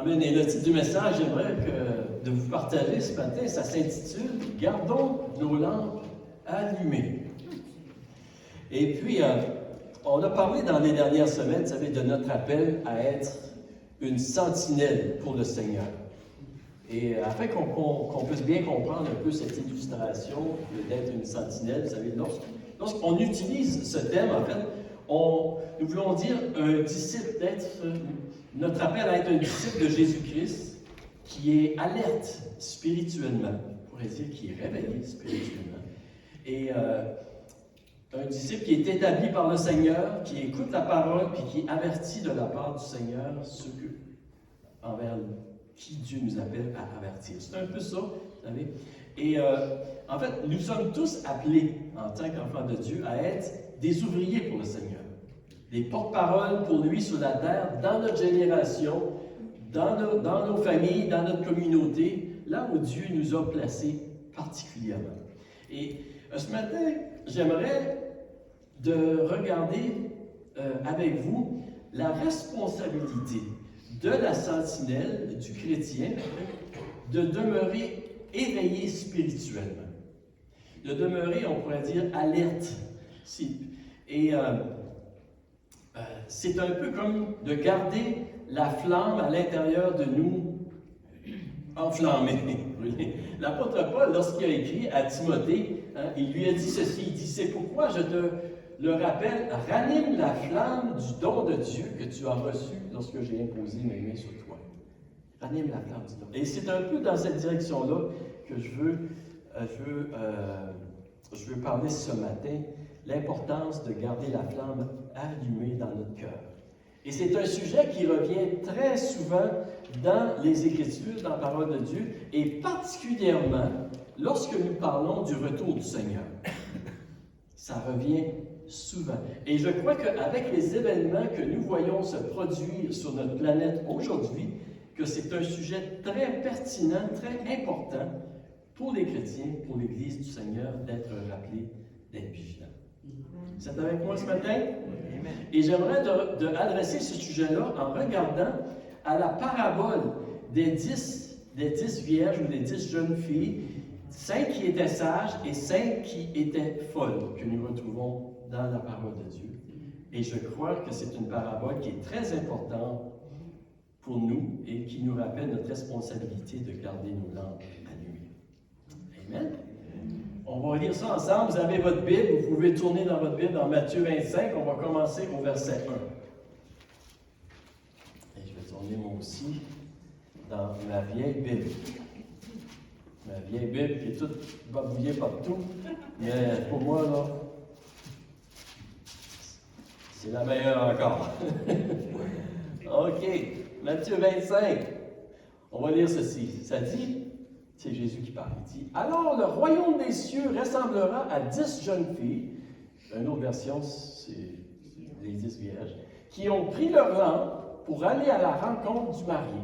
Amen. Et le titre du message, j'aimerais de vous partager ce matin, ça s'intitule « Gardons nos lampes allumées ». Et puis, on a parlé dans les dernières semaines, vous savez, de notre appel à être une sentinelle pour le Seigneur. Et afin qu'on puisse bien comprendre un peu cette illustration d'être une sentinelle, vous savez, lorsqu'on utilise ce thème, en fait, nous voulons dire un disciple, notre appel à être un disciple de Jésus-Christ qui est alerte spirituellement, on pourrait dire qui est réveillé spirituellement, et un disciple qui est établi par le Seigneur, qui écoute la parole, puis qui avertit de la part du Seigneur ceux envers qui Dieu nous appelle à avertir. C'est un peu ça, vous savez. Et en fait, nous sommes tous appelés, en tant qu'enfants de Dieu, à être des ouvriers pour le Seigneur, des porte-paroles pour lui sur la terre, dans notre génération, dans nos familles, dans notre communauté, là où Dieu nous a placés particulièrement. Et ce matin, j'aimerais de regarder avec vous la responsabilité de la sentinelle, du chrétien, de demeurer éveillé spirituellement, de demeurer, on pourrait dire, alerte. Et c'est un peu comme de garder la flamme à l'intérieur de nous enflammée. L'apôtre Paul, lorsqu'il a écrit à Timothée, il lui a dit ceci, il dit, c'est pourquoi je te le rappelle, ranime la flamme du don de Dieu que tu as reçu lorsque j'ai imposé mes mains sur toi. Ranime la flamme du don. Et c'est un peu dans cette direction-là que je veux parler ce matin, l'importance de garder la flamme allumée dans notre cœur. Et c'est un sujet qui revient très souvent dans les Écritures, dans la parole de Dieu, et particulièrement lorsque nous parlons du retour du Seigneur. Ça revient souvent. Et je crois qu'avec les événements que nous voyons se produire sur notre planète aujourd'hui, que c'est un sujet très pertinent, très important pour les chrétiens, pour l'Église du Seigneur, d'être rappelés, d'être vigilants. Vous êtes avec moi ce matin? Et j'aimerais adresser ce sujet-là en regardant à la parabole des 10 vierges ou des 10 jeunes filles, 5 qui étaient sages et 5 qui étaient folles, que nous retrouvons dans la parole de Dieu. Et je crois que c'est une parabole qui est très importante pour nous et qui nous rappelle notre responsabilité de garder nos lampes allumées. Amen. On va lire ça ensemble. Vous avez votre Bible, vous pouvez tourner dans votre Bible dans Matthieu 25. On va commencer au verset 1. Et je vais tourner moi aussi dans ma vieille Bible. Ma vieille Bible qui est toute babouillée partout. Mais pour moi, là, c'est la meilleure encore. OK. Matthieu 25. On va lire ceci. Ça dit, c'est Jésus qui parle. Il dit, « Alors le royaume des cieux ressemblera à 10 jeunes filles, » une autre version, c'est les 10 vierges, « qui ont pris leur lampe pour aller à la rencontre du marié.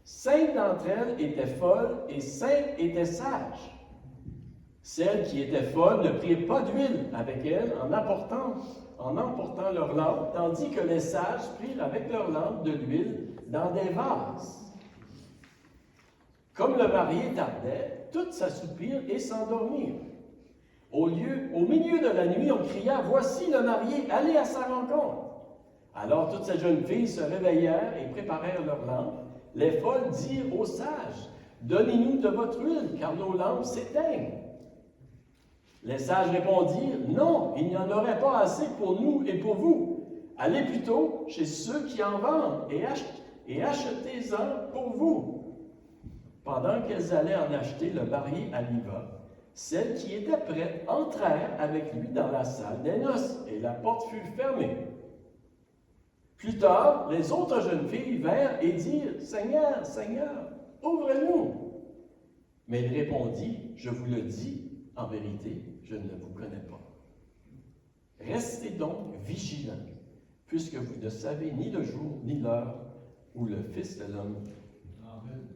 5 d'entre elles étaient folles et 5 étaient sages. Celles qui étaient folles ne prirent pas d'huile avec elles en emportant leur lampe, tandis que les sages prirent avec leur lampe de l'huile dans des vases. Comme le marié tardait, toutes s'assoupirent et s'endormirent. Au milieu de la nuit, on cria, « Voici le marié, allez à sa rencontre. » Alors toutes ces jeunes filles se réveillèrent et préparèrent leurs lampes. Les folles dirent aux sages, « Donnez-nous de votre huile, car nos lampes s'éteignent. » Les sages répondirent, « Non, il n'y en aurait pas assez pour nous et pour vous. Allez plutôt chez ceux qui en vendent et achetez-en pour vous. » Pendant qu'elles allaient en acheter, le marié arriva. Celles qui étaient prêtes entrèrent avec lui dans la salle des noces, et la porte fut fermée. Plus tard, les autres jeunes filles vinrent et dirent, « Seigneur, Seigneur, ouvre-nous. » Mais il répondit, « Je vous le dis, en vérité, je ne vous connais pas. Restez donc vigilants, puisque vous ne savez ni le jour ni l'heure où le Fils de l'homme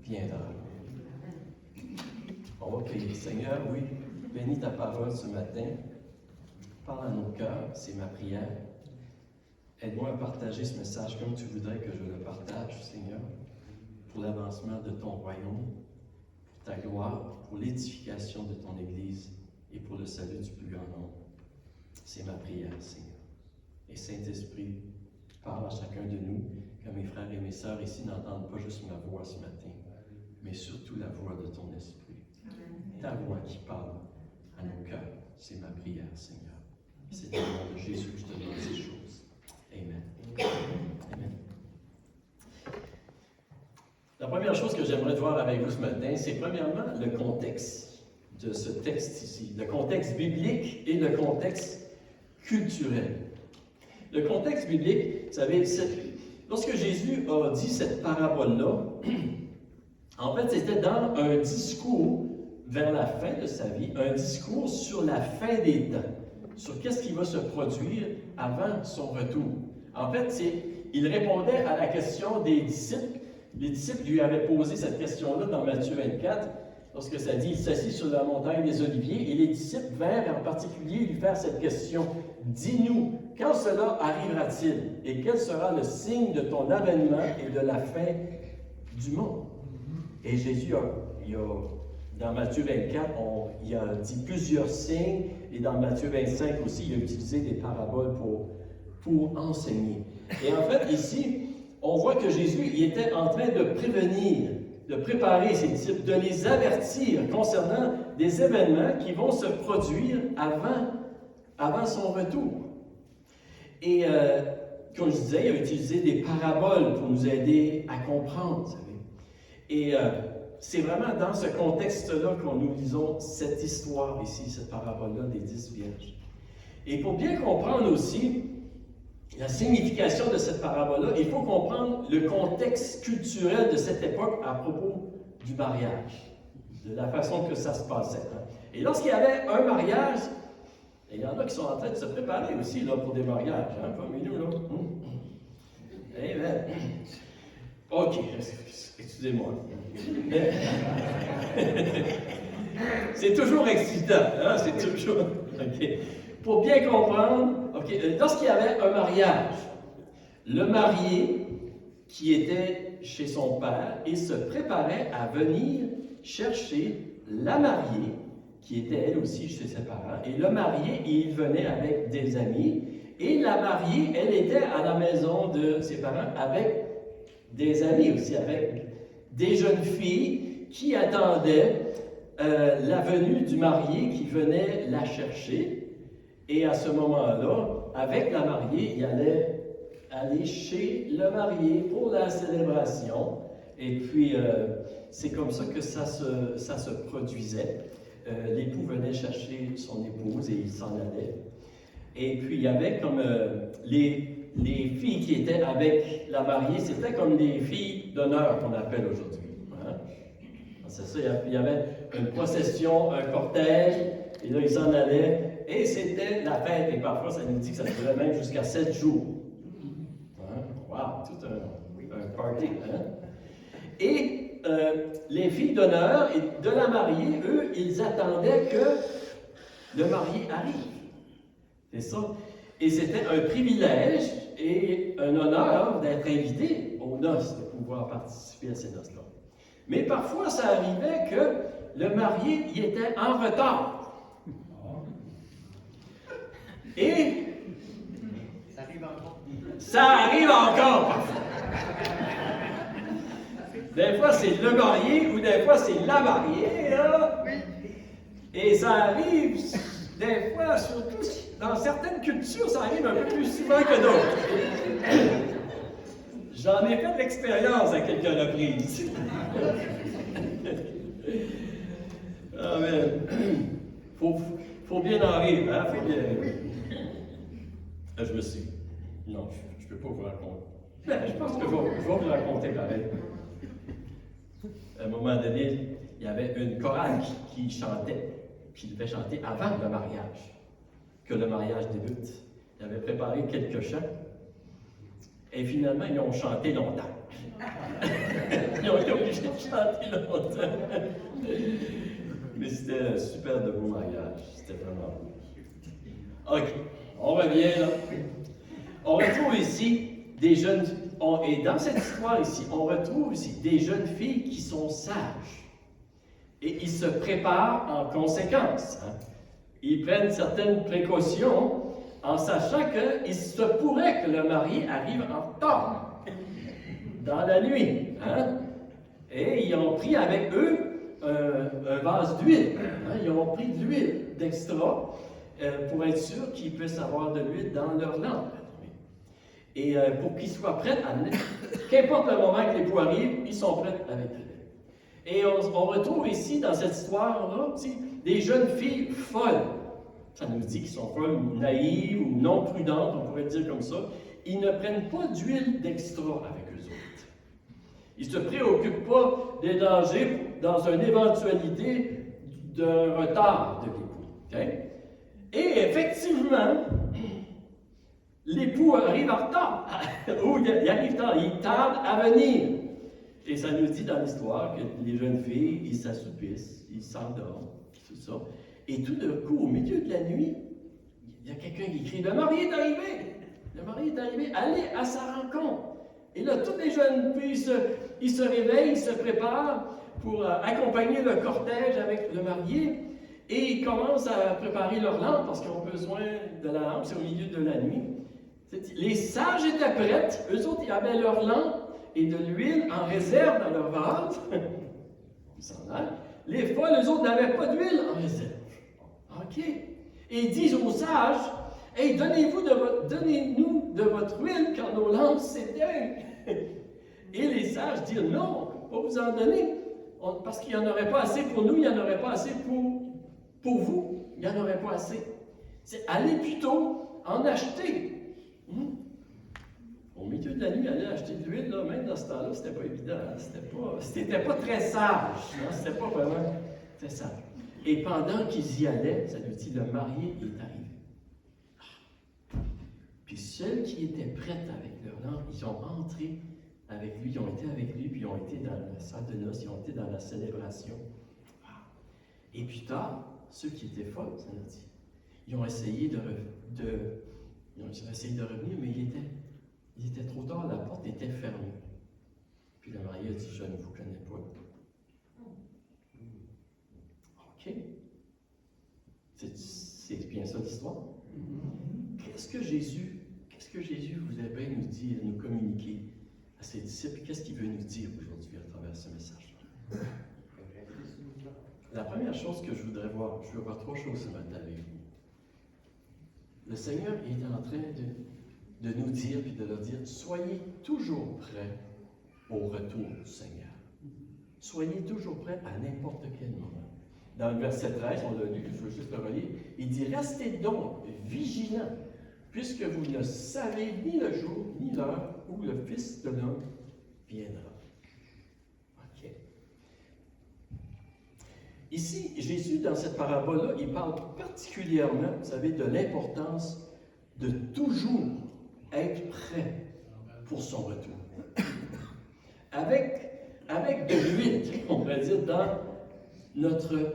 viendra. » On va prier. Seigneur, oui, bénis ta parole ce matin. Parle à nos cœurs, c'est ma prière. Aide-moi à partager ce message comme tu voudrais que je le partage, Seigneur. pour l'avancement de ton royaume, pour ta gloire, pour l'édification de ton Église et pour le salut du plus grand nombre. C'est ma prière, Seigneur. Et Saint-Esprit, parle à chacun de nous, que mes frères et mes sœurs ici n'entendent pas juste ma voix ce matin, mais surtout la voix de ton Esprit. Ta voix qui parle à nos cœurs. C'est ma prière, Seigneur. C'est au nom de Jésus que je te demande ces choses. Amen. Amen. La première chose que j'aimerais voir avec vous ce matin, c'est premièrement le contexte de ce texte ici. Le contexte biblique et le contexte culturel. Le contexte biblique, vous savez, lorsque Jésus a dit cette parabole-là, en fait, c'était dans un discours vers la fin de sa vie, un discours sur la fin des temps, sur qu'est-ce qui va se produire avant son retour. En fait, il répondait à la question des disciples. Les disciples lui avaient posé cette question-là dans Matthieu 24, lorsque ça dit « Il s'assit sur la montagne des Oliviers », et les disciples vinrent en particulier lui faire cette question « Dis-nous, quand cela arrivera-t-il, et quel sera le signe de ton avènement et de la fin du monde? » Et Jésus dans Matthieu 24, il a dit plusieurs signes, et dans Matthieu 25 aussi, il a utilisé des paraboles pour enseigner. Et en fait, ici, on voit que Jésus il était en train de prévenir, de préparer ses disciples, de les avertir concernant des événements qui vont se produire avant son retour. Et comme je disais, il a utilisé des paraboles pour nous aider à comprendre, vous savez. Et c'est vraiment dans ce contexte-là qu'on nous lisons cette histoire ici, cette parabole-là des 10 vierges. Et pour bien comprendre aussi la signification de cette parabole-là, il faut comprendre le contexte culturel de cette époque à propos du mariage, de la façon que ça se passait. Et lorsqu'il y avait un mariage, il y en a qui sont en train de se préparer aussi là, pour des mariages, comme nous, là. Amen. OK, excusez-moi. C'est toujours excitant, c'est toujours... OK. Pour bien comprendre, lorsqu'il y avait un mariage, le marié qui était chez son père et se préparait à venir chercher la mariée qui était elle aussi chez ses parents. Et le marié, il venait avec des amis. Et la mariée, elle était à la maison de ses parents avec des amis aussi, avec des jeunes filles qui attendaient la venue du marié qui venait la chercher. Et à ce moment-là, avec la mariée, il allait aller chez le marié pour la célébration. Et puis, c'est comme ça que ça se produisait. L'époux venait chercher son épouse et il s'en allait. Et puis, il y avait comme les filles qui étaient avec la mariée, c'était comme des filles d'honneur qu'on appelle aujourd'hui. Hein? C'est ça, il y avait une procession, un cortège, et là, ils s'en allaient. Et c'était la fête, et parfois ça nous dit que ça durait même jusqu'à 7 jours. Hein? Wow, tout un party. Hein? Et les filles d'honneur et de la mariée, eux, ils attendaient que le marié arrive. C'est ça. Et c'était un privilège et un honneur d'être invité aux noces, de pouvoir participer à ces noces-là. Mais parfois, ça arrivait que le marié y était en retard. Et ça arrive encore parfois. Des fois, c'est le marié ou des fois, c'est la mariée. Là. Et ça arrive, des fois, surtout dans certaines cultures, ça arrive un peu plus souvent que d'autres. J'en ai fait l'expérience à quelques reprises. Amen. Faut bien en rire, hein? Faut bien rire. Je me suis dit, non, je ne peux pas vous raconter. Ben, je pense que je vais vous raconter pareil. À un moment donné, il y avait une chorale qui chantait, qui devait chanter avant le mariage, que le mariage débute. Ils avaient préparé quelques chants, et finalement, ils ont chanté longtemps. Ils ont été obligés de chanter longtemps. Mais c'était un super de beau mariage. C'était vraiment beau. OK, on revient là. On retrouve ici des jeunes et dans cette histoire ici, on retrouve ici des jeunes filles qui sont sages. Et ils se préparent en conséquence. Hein. Ils prennent certaines précautions en sachant qu'il se pourrait que le marié arrive en retard dans la nuit. Hein. Et ils ont pris avec eux un vase d'huile. Hein. Ils ont pris de l'huile d'extra pour être sûr qu'ils puissent avoir de l'huile dans leur lampe. Et pour qu'ils soient prêts à... Qu'importe le moment que l'époux arrive, ils sont prêts avec l'huile. Et on retrouve ici, dans cette histoire-là, des jeunes filles folles. Ça nous dit qu'ils sont folles, ou naïves, ou non prudentes, on pourrait dire comme ça. Ils ne prennent pas d'huile d'extra avec eux autres. Ils ne se préoccupent pas des dangers dans une éventualité d'un retard de l'époux. Okay? Et effectivement, l'époux arrive en retard, ou il arrive tard, il tarde à venir. Et ça nous dit dans l'histoire que les jeunes filles, ils s'assoupissent, ils s'endorment, tout ça. Et tout d'un coup, au milieu de la nuit, il y a quelqu'un qui crie « Le mari est arrivé! Le mari est arrivé! Allez à sa rencontre! » Et là, toutes les jeunes filles, ils se réveillent, ils se préparent pour accompagner le cortège avec le marié. Et ils commencent à préparer leur lampe parce qu'ils ont besoin de la lampe, c'est au milieu de la nuit. Les sages étaient prêts, eux autres, ils avaient leur lampe et de l'huile en réserve dans leur vase. Ils s'en allent. Les folles, eux autres, n'avaient pas d'huile en réserve. OK. Et ils disent aux sages, « Hey, donnez-nous de votre huile quand nos lampes s'éteignent. » Et les sages disent, « Non, on ne va pas vous en donner. Parce qu'il n'y en aurait pas assez pour nous, il n'y en aurait pas assez pour vous. Il n'y en aurait pas assez. C'est allez plutôt en acheter. Au milieu de la nuit, aller acheter de l'huile, là, même dans ce temps-là, c'était pas évident. Hein? C'était pas très sage. Hein? C'était pas vraiment très sage. Et pendant qu'ils y allaient, ça nous dit, le marié est arrivé. Puis ceux qui étaient prêts avec leur lampe, ils ont entré avec lui, ils ont été avec lui, puis ils ont été dans la salle de noces, ils ont été dans la célébration. Et plus tard, ceux qui étaient folles, ça nous dit, ils ont essayé de revenir, mais il était trop tard, la porte était fermée. Puis le marié a dit, je ne vous connais pas. OK. C'est bien ça l'histoire. Qu'est-ce que Jésus voulait bien nous dire, nous communiquer à ses disciples? Qu'est-ce qu'il veut nous dire aujourd'hui à travers ce message-là? La première chose que je veux voir trois choses ce matin avec vous. Le Seigneur est en train de nous dire, puis de leur dire, soyez toujours prêts au retour du Seigneur. Soyez toujours prêts à n'importe quel moment. Dans le verset 13, on l'a lu, je veux juste le relire, il dit, restez donc vigilants, puisque vous ne savez ni le jour, ni l'heure où le Fils de l'homme viendra. OK. Ici, Jésus, dans cette parabole-là, il parle particulièrement, vous savez, de l'importance de toujours être prêt pour son retour. Avec de l'huile, on pourrait dire, dans notre lampe.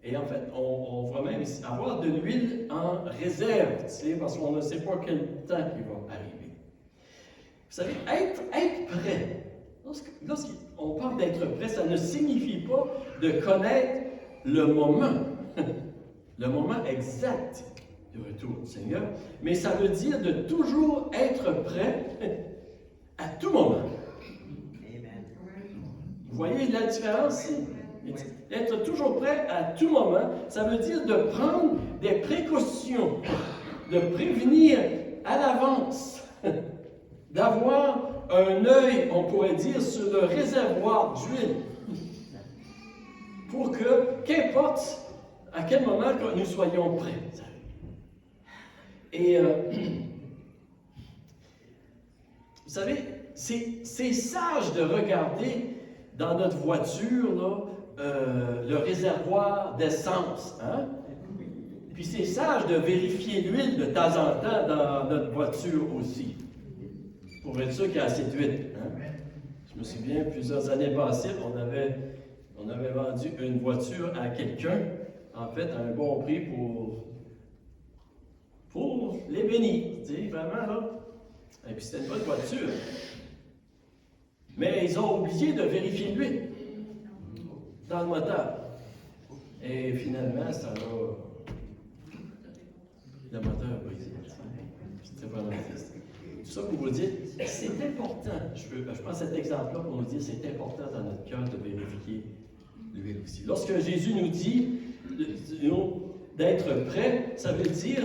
Et en fait, on va même avoir de l'huile en réserve, parce qu'on ne sait pas quel temps il va arriver. Vous savez, être prêt, lorsqu'on parle d'être prêt, ça ne signifie pas de connaître le moment exact du retour du Seigneur, mais ça veut dire de toujours être prêt à tout moment. Vous voyez la différence? Être toujours prêt à tout moment, ça veut dire de prendre des précautions, de prévenir à l'avance, d'avoir un œil, on pourrait dire, sur le réservoir d'huile, pour que, qu'importe à quel moment nous soyons prêts. Et vous savez, c'est sage de regarder dans notre voiture là, le réservoir d'essence. Hein? Puis c'est sage de vérifier l'huile de temps en temps dans notre voiture aussi, pour être sûr qu'il y a assez d'huile. Hein? Je me souviens, plusieurs années passées, on avait vendu une voiture à quelqu'un, en fait, à un bon prix pour les bénis. Tu sais, vraiment, là. Et puis c'était une bonne voiture. Mais ils ont oublié de vérifier l'huile dans le moteur. Et finalement, le moteur a brisé. C'était vraiment triste. Tout ça pour vous dire, c'est important. Je prends cet exemple-là pour nous dire c'est important dans notre cœur de vérifier l'huile aussi. Lorsque Jésus nous dit d'être prêt, ça veut dire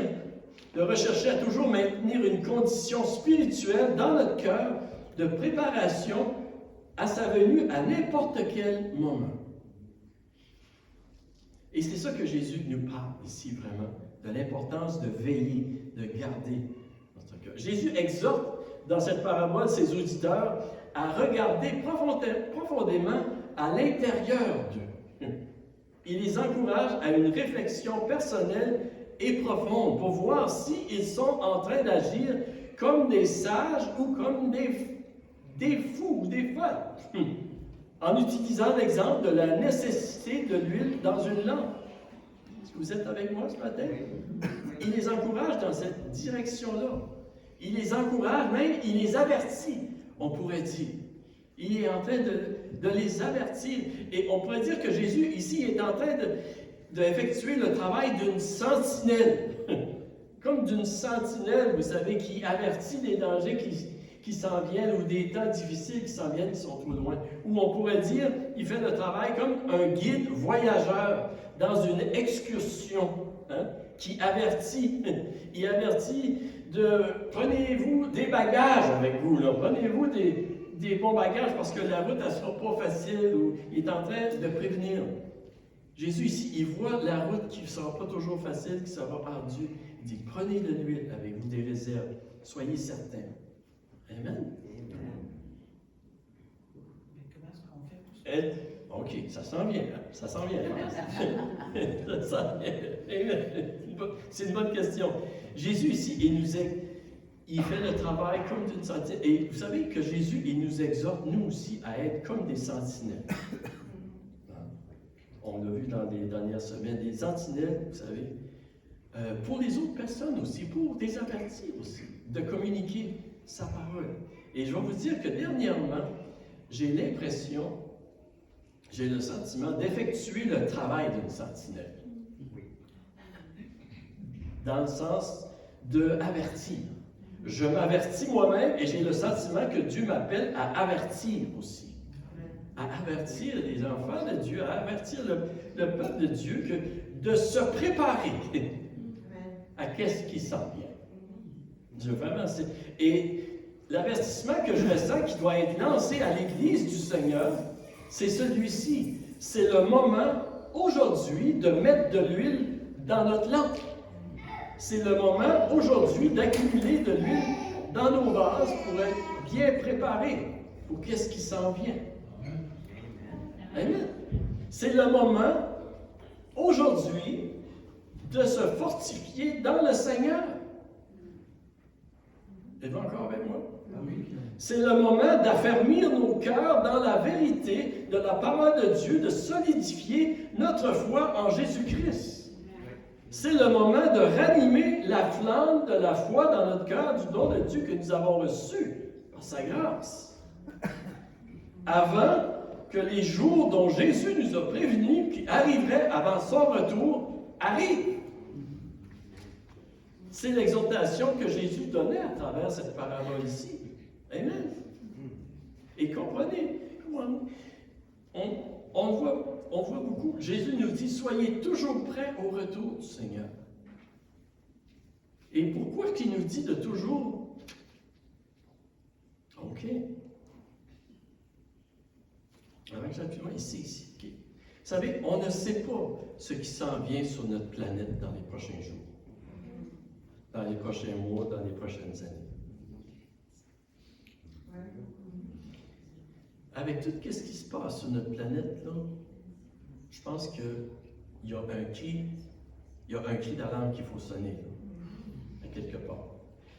de rechercher à toujours maintenir une condition spirituelle dans notre cœur de préparation à sa venue à n'importe quel moment. Et c'est ça que Jésus nous parle ici vraiment, de l'importance de veiller, de garder notre cœur. Jésus exhorte dans cette parabole ses auditeurs à regarder profondément à l'intérieur d'eux. Il les encourage à une réflexion personnelle et profonde pour voir s'ils sont en train d'agir comme des sages ou comme des fous ou des folles. En utilisant l'exemple de la nécessité de l'huile dans une lampe. Est-ce que vous êtes avec moi ce matin? Il les encourage dans cette direction-là. Il les encourage, même il les avertit, on pourrait dire. Il est en train de les avertir. Et on pourrait dire que Jésus, ici, est en train d'effectuer le travail d'une sentinelle. Comme d'une sentinelle, vous savez, qui avertit des dangers qui s'en viennent ou des temps difficiles qui s'en viennent, qui sont tout loin. Ou on pourrait dire, il fait le travail comme un guide voyageur dans une excursion, qui avertit. Il avertit prenez-vous des bagages avec vous, là. Prenez-vous des bons bagages parce que la route, elle ne sera pas facile, ou il est en train de prévenir. Jésus ici, il voit la route qui ne sera pas toujours facile, qui sera ardue. Il dit, prenez de l'huile avec vous, des réserves. Soyez certains. Amen. Mais comment est-ce qu'on fait pour ça? OK, ça s'en vient. Ça s'en vient. Ça s'en vient. C'est une bonne question. Jésus ici, il fait le travail comme d'une sentinelle. Et vous savez que Jésus, il nous exhorte, nous aussi, à être comme des sentinelles. On l'a vu dans les dernières semaines, des sentinelles, vous savez, pour les autres personnes aussi, pour des avertir aussi, de communiquer sa parole. Et je vais vous dire que dernièrement, j'ai l'impression, j'ai le sentiment d'effectuer le travail d'une sentinelle. Dans le sens d'avertir. Je m'avertis moi-même et j'ai le sentiment que Dieu m'appelle à avertir aussi. À avertir les enfants de Dieu, à avertir le peuple de Dieu de se préparer à qu'est-ce qui s'en vient. Dieu vraiment, et l'avertissement que je ressens qui doit être lancé à l'Église du Seigneur, c'est celui-ci. C'est le moment aujourd'hui de mettre de l'huile dans notre lampe. C'est le moment aujourd'hui d'accumuler de l'huile dans nos vases pour être bien préparés pour qu'est-ce qui s'en vient. Amen. C'est le moment aujourd'hui de se fortifier dans le Seigneur. Êtes-vous encore avec moi? C'est le moment d'affermir nos cœurs dans la vérité de la parole de Dieu, de solidifier notre foi en Jésus-Christ. C'est le moment de ranimer la flamme de la foi dans notre cœur du don de Dieu que nous avons reçu par sa grâce. Avant que les jours dont Jésus nous a prévenus qui arriveraient avant son retour arrivent. C'est l'exhortation que Jésus donnait à travers cette parabole ici. Amen. Et comprenez, on voit beaucoup. Jésus nous dit, soyez toujours prêts au retour du Seigneur. Et pourquoi il nous dit de toujours? OK. Avec l'appui ici. Okay. Vous savez, on ne sait pas ce qui s'en vient sur notre planète dans les prochains jours, dans les prochains mois, dans les prochaines années. Avec tout ce qui se passe sur notre planète, là, je pense qu'il y a un cri d'alarme qu'il faut sonner, là, à quelque part.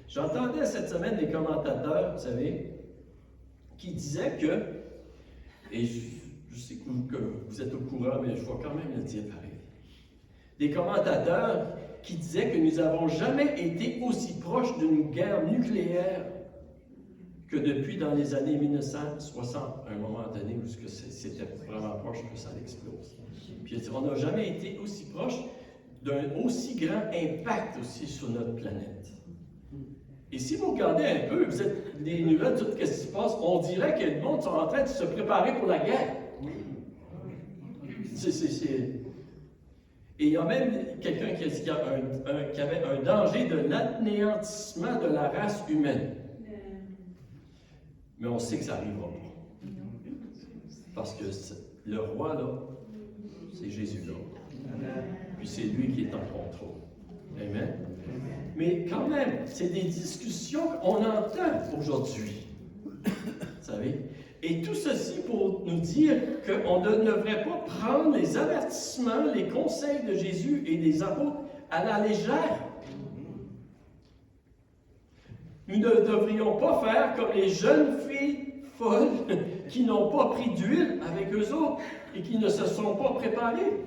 J'entendais cette semaine des commentateurs, vous savez, qui disaient que, et je sais que vous êtes au courant, mais je vais quand même le dire pareil, des commentateurs qui disaient que nous n'avons jamais été aussi proches d'une guerre nucléaire que depuis dans les années 1960, à un moment donné où c'était vraiment proche que ça explose. Puis on n'a jamais été aussi proche d'un aussi grand impact aussi sur notre planète. Et si vous regardez un peu, vous êtes des nouvelles, tout ce qui se passe, on dirait que le monde est en train de se préparer pour la guerre. Et il y a même quelqu'un qui a dit qu'il y avait un danger de l'anéantissement de la race humaine. Mais on sait que ça n'arrivera pas. Parce que le roi, là, c'est Jésus, là. Puis c'est lui qui est en contrôle. Amen. Mais quand même, c'est des discussions qu'on entend aujourd'hui. Vous savez? Et tout ceci pour nous dire qu'on ne devrait pas prendre les avertissements, les conseils de Jésus et des apôtres à la légère. Nous ne devrions pas faire comme les jeunes filles folles qui n'ont pas pris d'huile avec eux autres et qui ne se sont pas préparées.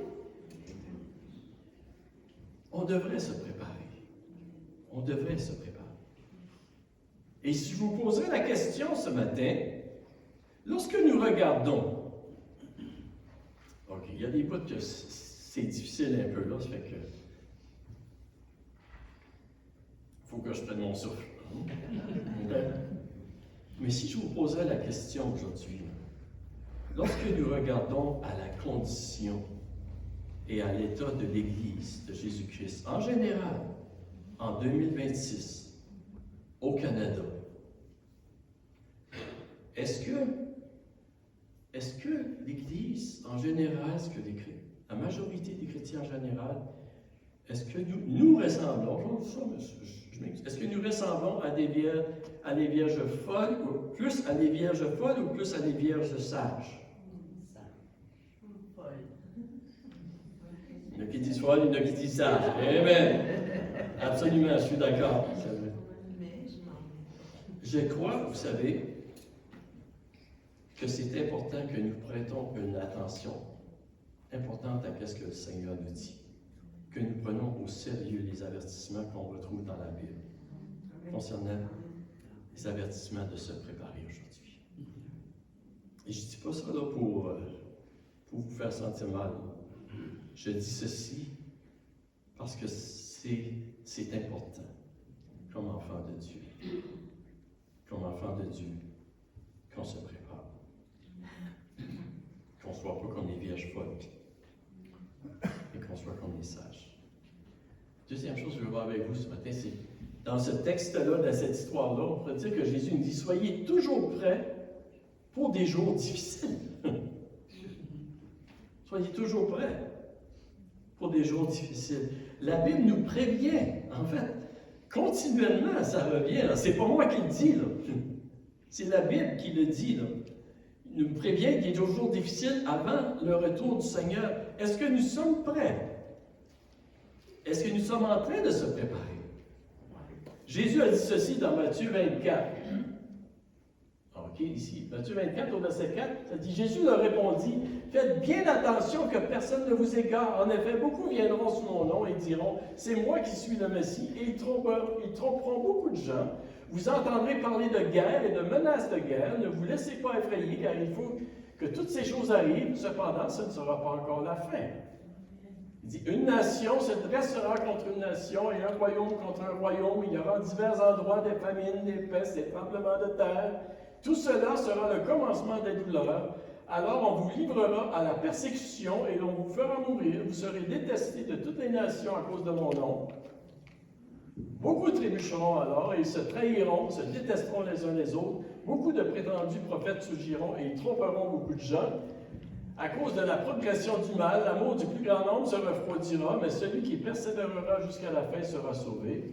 On devrait se préparer. On devrait se préparer. Et si je vous poserais la question ce matin, lorsque nous regardons, OK, il y a des bouts que c'est difficile un peu là, ça fait que il faut que je prenne mon souffle. Mais si je vous posais la question aujourd'hui, lorsque nous regardons à la condition et à l'état de l'Église de Jésus-Christ, en général, en 2026, au Canada, est-ce que l'Église, en général, la majorité des chrétiens en général, est-ce que nous ressemblons, est-ce que nous ressemblons à des vierges folles, ou plus à des vierges folles, ou plus à des vierges sages? Il y en a qui disent folles, il y en a qui disent sages. Amen. Absolument, je suis d'accord. Je crois, vous savez, que c'est important que nous prêtons une attention importante à ce que le Seigneur nous dit, que nous prenons au sérieux les avertissements qu'on retrouve dans la Bible concernant les avertissements de se préparer aujourd'hui. Et je ne dis pas ça là pour vous faire sentir mal. Je dis ceci parce que c'est important comme enfant de Dieu. Comme enfant de Dieu, qu'on se prépare. Qu'on ne soit pas comme les vierges folles, et qu'on soit comme les sages. Deuxième chose que je veux voir avec vous ce matin, c'est dans ce texte-là, dans cette histoire-là, on pourrait dire que Jésus nous dit « Soyez toujours prêts pour des jours difficiles. » Soyez toujours prêts pour des jours difficiles. La Bible nous prévient, en fait, continuellement, ça revient. C'est pas moi qui le dis, là. C'est la Bible qui le dit, là. Il nous prévient qu'il y a des jours difficiles avant le retour du Seigneur. Est-ce que nous sommes prêts? Est-ce que nous sommes en train de se préparer? Jésus a dit ceci dans Matthieu 24. OK, ici, Matthieu 24, au verset 4, ça dit, Jésus leur répondit, faites bien attention que personne ne vous égare. En effet, beaucoup viendront sous mon nom et diront, c'est moi qui suis le Messie, et ils tromperont beaucoup de gens. Vous entendrez parler de guerre et de menaces de guerre. Ne vous laissez pas effrayer, car il faut que toutes ces choses arrivent. Cependant, ce ne sera pas encore la fin. Il dit, une nation se dressera contre une nation et un royaume contre un royaume. Il y aura en divers endroits des famines, des pestes, des tremblements de terre. Tout cela sera le commencement des douleurs. Alors on vous livrera à la persécution et l'on vous fera mourir. Vous serez détestés de toutes les nations à cause de mon nom. Beaucoup trébucheront alors et ils se trahiront, se détesteront les uns les autres. Beaucoup de prétendus prophètes surgiront et ils tromperont beaucoup de gens. À cause de la progression du mal, l'amour du plus grand nombre se refroidira, mais celui qui persévérera jusqu'à la fin sera sauvé.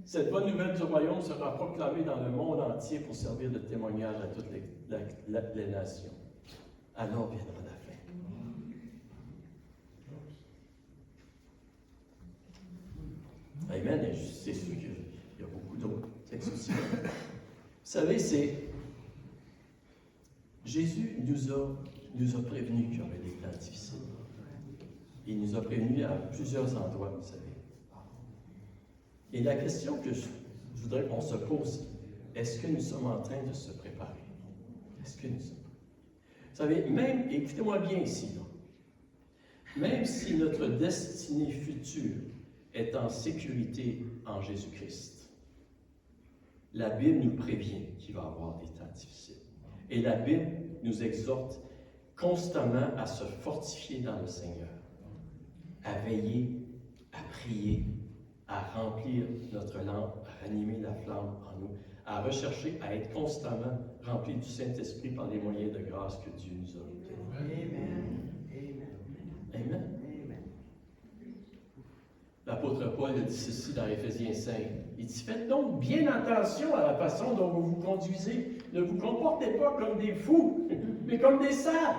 Cette bonne nouvelle du royaume sera proclamée dans le monde entier pour servir de témoignage à toutes les nations. Alors viendra la fin. Amen. Et c'est sûr qu'il y a beaucoup d'autres textes aussi. Vous savez, Jésus nous a prévenus qu'il y aurait des temps difficiles. Il nous a prévenus à plusieurs endroits, vous savez. Et la question que je voudrais qu'on se pose, est-ce que nous sommes en train de se préparer? Est-ce que nous sommes? Vous savez, même, écoutez-moi bien ici, là, même si notre destinée future est en sécurité en Jésus-Christ, la Bible nous prévient qu'il va y avoir des temps difficiles. Et la Bible nous exhorte constamment à se fortifier dans le Seigneur, à veiller, à prier, à remplir notre lampe, à ranimer la flamme en nous, à rechercher à être constamment rempli du Saint-Esprit par les moyens de grâce que Dieu nous a donnés. Amen. Amen. L'apôtre Paul a dit ceci dans Éphésiens 5. Il dit, faites donc bien attention à la façon dont vous vous conduisez. Ne vous comportez pas comme des fous, mais comme des sages.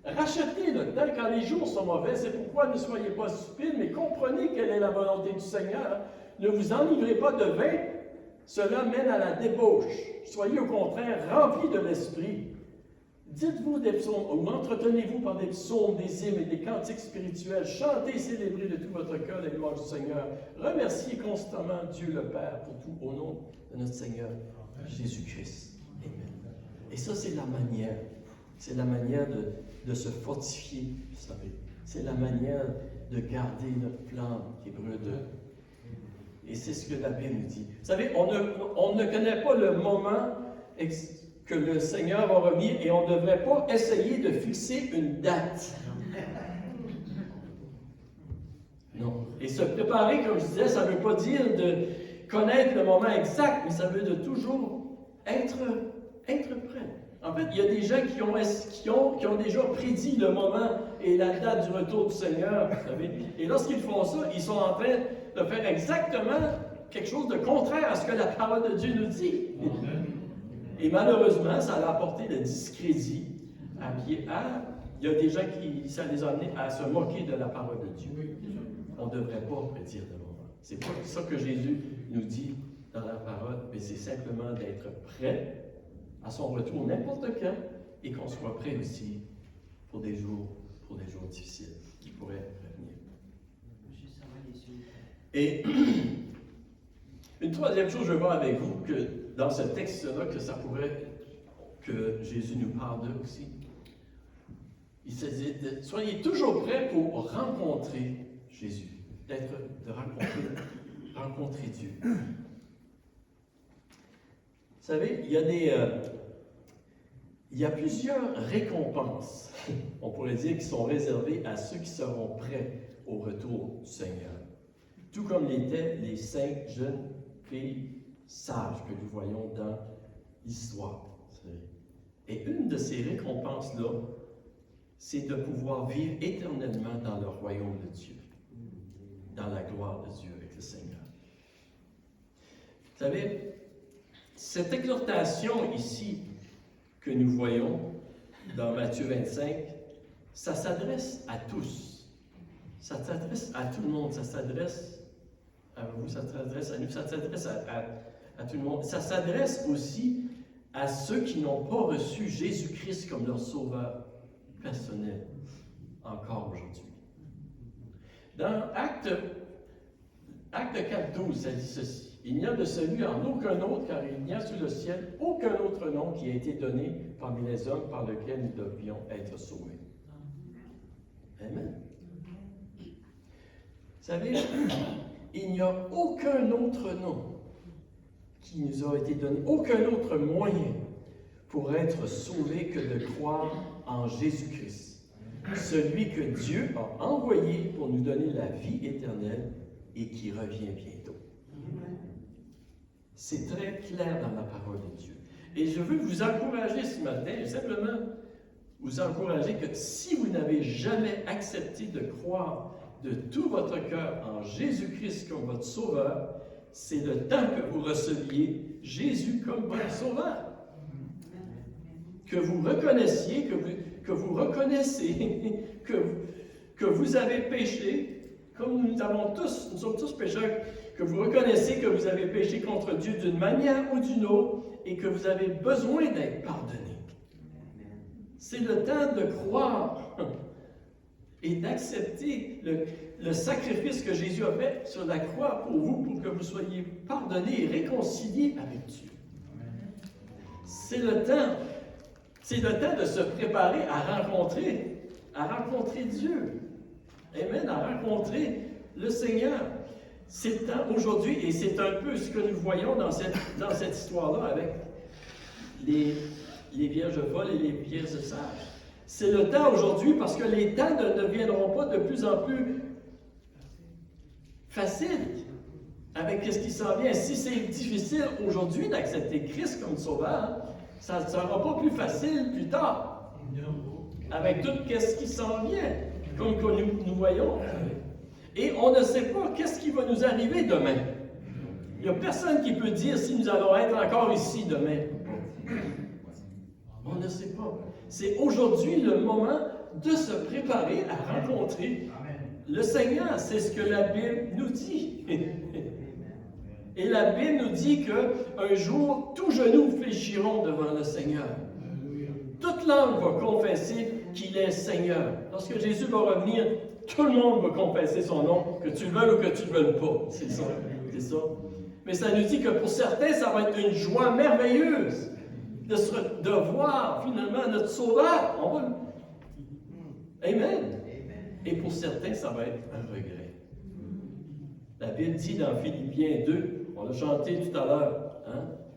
Rachetez le temps quand les jours sont mauvais. C'est pourquoi ne soyez pas stupides, mais comprenez quelle est la volonté du Seigneur. Ne vous enivrez pas de vin. Cela mène à la débauche. Soyez au contraire remplis de l'esprit. Dites-vous des psaumes, ou entretenez-vous par des psaumes, des hymnes et des cantiques spirituels. Chantez et célébrez de tout votre cœur la gloire du Seigneur. Remerciez constamment Dieu le Père pour tout au nom de notre Seigneur Jésus-Christ. Amen. Et ça, c'est la manière. C'est la manière de se fortifier, vous savez. C'est la manière de garder notre flamme qui brûle. Et c'est ce que la Bible nous dit. Vous savez, on ne connaît pas le moment que le Seigneur va revenir et on ne devrait pas essayer de fixer une date. Non. Et se préparer, comme je disais, ça ne veut pas dire de connaître le moment exact, mais ça veut de toujours être prêt. En fait, il y a des gens qui ont déjà prédit le moment et la date du retour du Seigneur, vous savez. Et lorsqu'ils font ça, ils sont en train de faire exactement quelque chose de contraire à ce que la parole de Dieu nous dit. Et malheureusement, ça a apporté le discrédit il y a des gens ça les a amenés à se moquer de la parole de Dieu. On ne devrait pas prédire le moment. C'est pas ça que Jésus nous dit dans la parole, mais c'est simplement d'être prêt à son retour n'importe quand et qu'on soit prêt aussi pour des jours difficiles qui pourraient venir. Et une troisième chose, je veux voir avec vous que dans ce texte-là, que Jésus nous parle d'eux aussi. Il se dit, soyez toujours prêts pour rencontrer Jésus, de rencontrer Dieu. Vous savez, il y a plusieurs récompenses, on pourrait dire, qui sont réservées à ceux qui seront prêts au retour du Seigneur. Tout comme l'étaient les 5 jeunes filles sages que nous voyons dans l'histoire. Et une de ces récompenses-là, c'est de pouvoir vivre éternellement dans le royaume de Dieu, dans la gloire de Dieu avec le Seigneur. Vous savez, cette exhortation ici que nous voyons dans Matthieu 25, ça s'adresse à tous. Ça s'adresse à tout le monde. Ça s'adresse à vous, ça s'adresse à nous, ça s'adresse à tout le monde. Ça s'adresse aussi à ceux qui n'ont pas reçu Jésus-Christ comme leur sauveur personnel encore aujourd'hui. Dans Acte 4.12, ça dit ceci. Il n'y a de salut en aucun autre, car il n'y a sous le ciel aucun autre nom qui a été donné parmi les hommes par lequel nous devions être sauvés. Amen. Vous savez, il n'y a aucun autre nom qui nous a été donné, aucun autre moyen pour être sauvé que de croire en Jésus-Christ, celui que Dieu a envoyé pour nous donner la vie éternelle et qui revient bientôt. C'est très clair dans la parole de Dieu. Et je veux vous encourager ce matin, simplement vous encourager que si vous n'avez jamais accepté de croire de tout votre cœur en Jésus-Christ comme votre sauveur, c'est le temps que vous receviez Jésus comme votre sauveur. Que vous reconnaissiez, que vous reconnaissez que vous avez péché, comme nous sommes tous pécheurs, que vous reconnaissez que vous avez péché contre Dieu d'une manière ou d'une autre et que vous avez besoin d'être pardonné. C'est le temps de croire et d'accepter le sacrifice que Jésus a fait sur la croix pour vous, pour que vous soyez pardonnés et réconciliés avec Dieu. c'est le temps. C'est le temps de se préparer à rencontrer Dieu. Amen, à rencontrer le Seigneur. C'est le temps aujourd'hui, et c'est un peu ce que nous voyons dans cette histoire-là avec les vierges folles et les vierges sages. C'est le temps aujourd'hui parce que les temps ne deviendront pas de plus en plus faciles avec ce qui s'en vient. Si c'est difficile aujourd'hui d'accepter Christ comme sauveur, ça ne sera pas plus facile plus tard. Avec tout ce qui s'en vient, comme que nous voyons. Et on ne sait pas qu'est-ce qui va nous arriver demain. Il n'y a personne qui peut dire si nous allons être encore ici demain. On ne sait pas. C'est aujourd'hui le moment de se préparer à rencontrer le Seigneur. C'est ce que la Bible nous dit. Et la Bible nous dit qu'un jour, tous genoux fléchiront devant le Seigneur. Toute langue va confesser qu'il est Seigneur. Lorsque Jésus va revenir, tout le monde va confesser son nom, que tu le veuilles ou que tu ne le veuilles pas. C'est ça. C'est ça. Mais ça nous dit que pour certains, ça va être une joie merveilleuse de voir finalement notre Sauveur. Amen. Et pour certains, ça va être un regret. La Bible dit dans Philippiens 2, on l'a chanté tout à l'heure,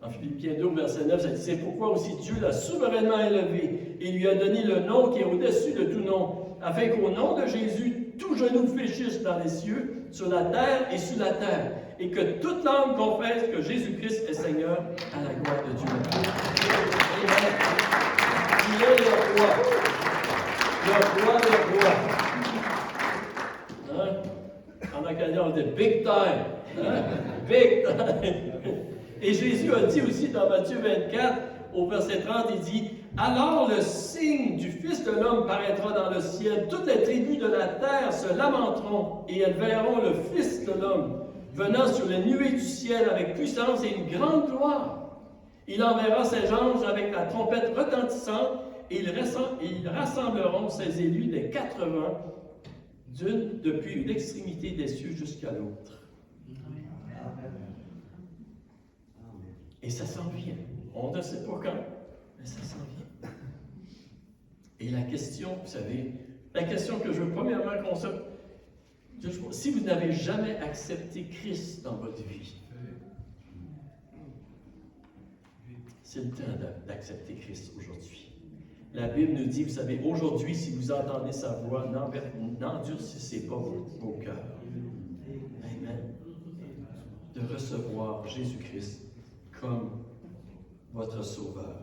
en Philippiens 2, verset 9, ça dit, c'est pourquoi aussi Dieu l'a souverainement élevé et lui a donné le nom qui est au-dessus de tout nom, afin qu'au nom de Jésus, tout genou fléchisse dans les cieux, sur la terre et sous la terre, et que toute langue confesse que Jésus-Christ est Seigneur à la gloire de Dieu. Amen. Il est le roi. Le roi des rois. En acadien, on dit big time. Big time. Et Jésus a dit aussi dans Matthieu 24, au verset 30, il dit, alors le signe du Fils de l'homme paraîtra dans le ciel. Toutes les tribus de la terre se lamenteront et elles verront le Fils de l'homme venant sur les nuées du ciel avec puissance et une grande gloire. Il enverra ses anges avec la trompette retentissante et ils rassembleront ses élus des 4 vents depuis une extrémité des cieux jusqu'à l'autre. Et ça s'en vient. On ne sait pas quand, mais ça s'en vient. Et la question, vous savez, la question que je veux premièrement qu'on se... Si vous n'avez jamais accepté Christ dans votre vie, c'est le temps d'accepter Christ aujourd'hui. La Bible nous dit, vous savez, aujourd'hui, si vous entendez sa voix, n'endurcissez pas vos cœurs. Amen. De recevoir Jésus-Christ comme votre Sauveur.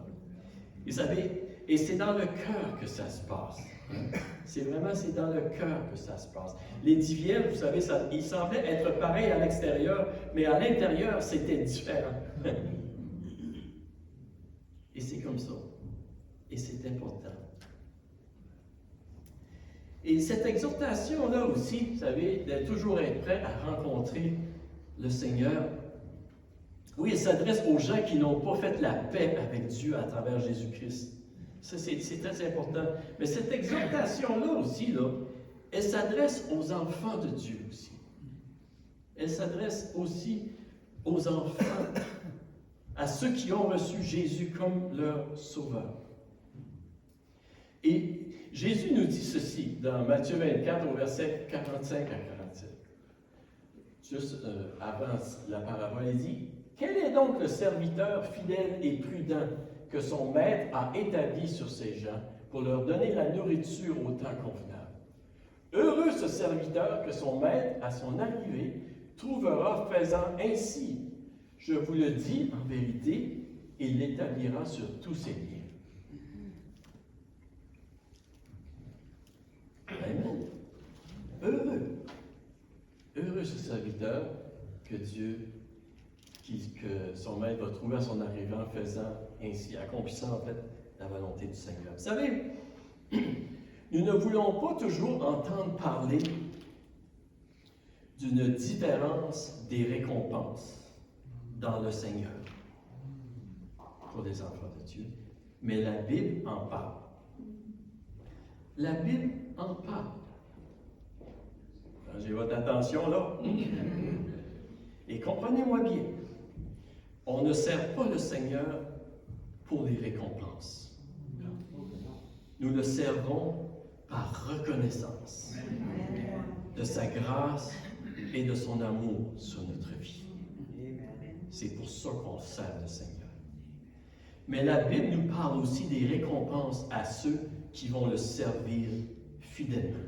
Vous savez, et c'est dans le cœur que ça se passe. C'est dans le cœur que ça se passe. Les 10 vierges, vous savez, ils semblaient être pareils à l'extérieur, mais à l'intérieur, c'était différent. Et c'est comme ça. Et c'est important. Et cette exhortation-là aussi, vous savez, de toujours être prêt à rencontrer le Seigneur. Oui, elle s'adresse aux gens qui n'ont pas fait la paix avec Dieu à travers Jésus-Christ. Ça, c'est très important. Mais cette exhortation-là aussi, elle s'adresse aux enfants de Dieu aussi. Elle s'adresse aussi aux enfants, à ceux qui ont reçu Jésus comme leur Sauveur. Et Jésus nous dit ceci dans Matthieu 24, au verset 45 à 47. Juste avant la parabole, il dit, « Quel est donc le serviteur fidèle et prudent que son maître a établi sur ses gens pour leur donner la nourriture au temps convenable? Heureux ce serviteur que son maître, à son arrivée, trouvera faisant ainsi. Je vous le dis en vérité, il l'établira sur tous ses liens. » Amen. Heureux. Heureux ce serviteur que son maître va trouver à son arrivée en faisant ainsi, accomplissant en fait la volonté du Seigneur. Vous savez, nous ne voulons pas toujours entendre parler d'une différence des récompenses dans le Seigneur pour les enfants de Dieu, mais la Bible en parle. La Bible en parle. J'ai votre attention là. Et comprenez-moi bien, on ne sert pas le Seigneur pour les récompenses. Nous le servons par reconnaissance de sa grâce et de son amour sur notre vie. C'est pour ça qu'on sert le Seigneur. Mais la Bible nous parle aussi des récompenses à ceux qui vont le servir fidèlement.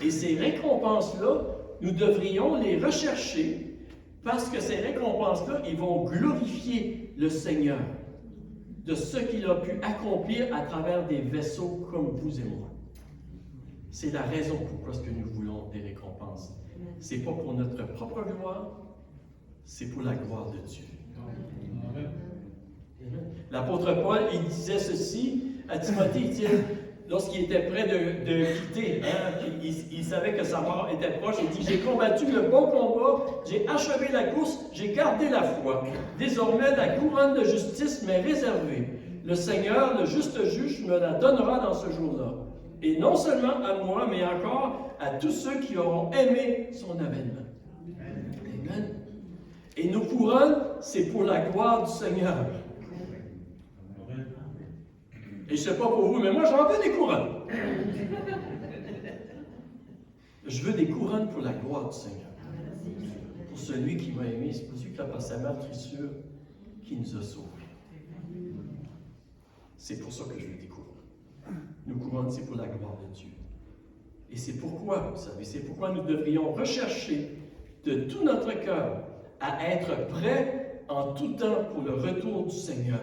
Et ces récompenses-là, nous devrions les rechercher parce que ces récompenses-là, ils vont glorifier le Seigneur de ce qu'il a pu accomplir à travers des vaisseaux comme vous et moi. C'est la raison pourquoi ce que nous voulons des récompenses. Ce n'est pas pour notre propre gloire, c'est pour la gloire de Dieu. Amen. L'apôtre Paul, il disait ceci à Timothée, lorsqu'il était prêt de quitter, il savait que sa mort était proche, il dit, « J'ai combattu le bon combat, j'ai achevé la course, j'ai gardé la foi. Désormais, la couronne de justice m'est réservée. Le Seigneur, le juste juge, me la donnera dans ce jour-là. Et non seulement à moi, mais encore à tous ceux qui auront aimé son avènement. » Amen. Et nos couronnes, c'est pour la gloire du Seigneur. Et je ne sais pas pour vous, mais moi, j'en veux des couronnes. Je veux des couronnes pour la gloire du Seigneur. Pour celui qui m'a aimé, c'est pour celui qui a par sa meurtrissure qui nous a sauvés. C'est pour ça que je veux des couronnes. Nos couronnes, c'est pour la gloire de Dieu. Et c'est pourquoi, vous savez, c'est pourquoi nous devrions rechercher de tout notre cœur à être prêts en tout temps pour le retour du Seigneur.